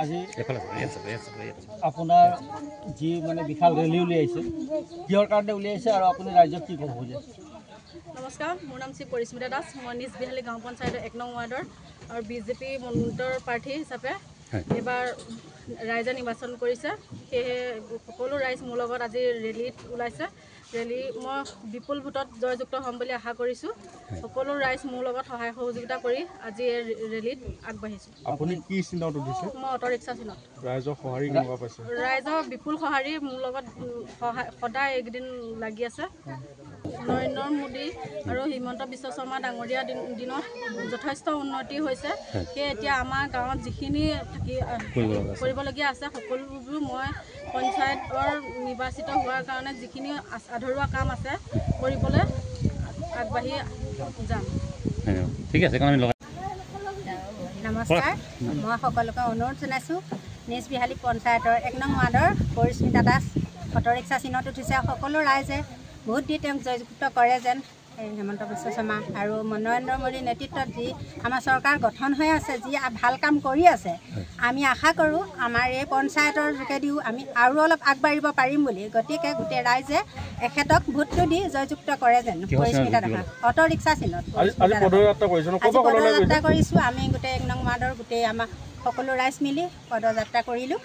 আজি আপোনাৰ যি মানে বিশাল ৰেলী উলিয়াইছে কিহৰ কাৰণে উলিয়াইছে আৰু আপুনি ৰাইজক কি ক'ব খোজে? নমস্কাৰ, মোৰ নাম শ্ৰী পৰিস্মিতা দাস। মই নিজ বিহালী গাঁও পঞ্চায়তৰ 1 নং ৱাৰ্ডৰ আৰু বিজেপি মনোনীত প্ৰাৰ্থী হিচাপে এইবাৰ ৰাইজে নিৰ্বাচন কৰিছে। সেয়েহে সকলো ৰাইজ মোৰ লগত আজি ৰেলীত ওলাইছে। ৰেলী মই বিপুল ভোটত জয়যুক্ত হ'ম বুলি আশা কৰিছোঁ। সকলো ৰাইজ মোৰ লগত সহায় সহযোগিতা কৰি আজি এই ৰেলীত আগবাঢ়িছোঁ। আপুনি কি চিহ্নত উঠিছে? মই অটো ৰিক্সা চিহ্নত। ৰাইজৰ সঁহাৰি কেনেকুৱা পাইছে? ৰাইজৰ বিপুল সঁহাৰি মোৰ লগত সদায় এইকেইদিন লাগি আছে। নৰেন্দ্ৰ মোদী আৰু হিমন্ত বিশ্ব শৰ্মা ডাঙৰীয়া দিনত যথেষ্ট উন্নতি হৈছে। সেয়ে এতিয়া আমাৰ গাঁৱত যিখিনি কৰিবলগীয়া আছে সকলোবোৰ মই পঞ্চায়তৰ নিৰ্বাচিত হোৱাৰ কাৰণে যিখিনি আধৰুৱা কাম আছে কৰিবলৈ আগবাঢ়ি যাম। ঠিক আছে। নমস্কাৰ, মই সকলোকে অনুৰোধ জনাইছোঁ। নিজ বিহালী পঞ্চায়তৰ 1 নং ৱাৰ্ডৰ পৰিস্মিতা দাস অটো ৰিক্সা চিহ্নত উঠিছে। সকলো ৰাইজে ভোট দি তেওঁক জয়যুক্ত কৰে যেন হিমন্ত বিশ্ব শৰ্মা আৰু নৰেন্দ্ৰ মোদীৰ নেতৃত্বত যি আমাৰ চৰকাৰ গঠন হৈ আছে, যি ভাল কাম কৰি আছে, আমি আশা কৰোঁ আমাৰ এই পঞ্চায়তৰ যোগেদিও আমি আৰু অলপ আগবাঢ়িব পাৰিম বুলি। গতিকে গোটেই ৰাইজে এখেতক ভোটটো দি জয়যুক্ত কৰে যেন পৰিস্মিতা দাস অটো ৰিক্সা চিহ্নত। আজি পদযাত্ৰা কৰিছোঁ আমি গোটেই 1 নং ৱাৰ্ডৰ গোটেই আমাৰ সকলো ৰাইজ মিলি পদযাত্ৰা কৰিলোঁ।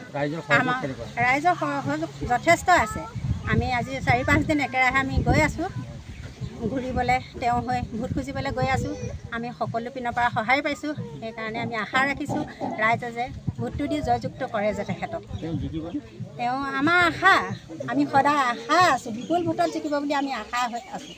আমাৰ ৰাইজৰ সহযোগ যথেষ্ট আছে। আমি আজি 4-5 দিন একেৰাহে আমি গৈ আছোঁ ঘূৰিবলৈ, তেওঁ হৈ ভোট খুজিবলৈ গৈ আছোঁ। আমি সকলো পিনৰ পৰা সহায় পাইছোঁ। সেইকাৰণে আমি আশা ৰাখিছোঁ ৰাইজে যে ভোটটো দি জয়যুক্ত কৰে যে তেখেতক। তেওঁ আমাৰ আশা, আমি সদায় আশা আছোঁ বিপুল ভোটত জিকিব বুলি আমি আশা হৈ আছোঁ।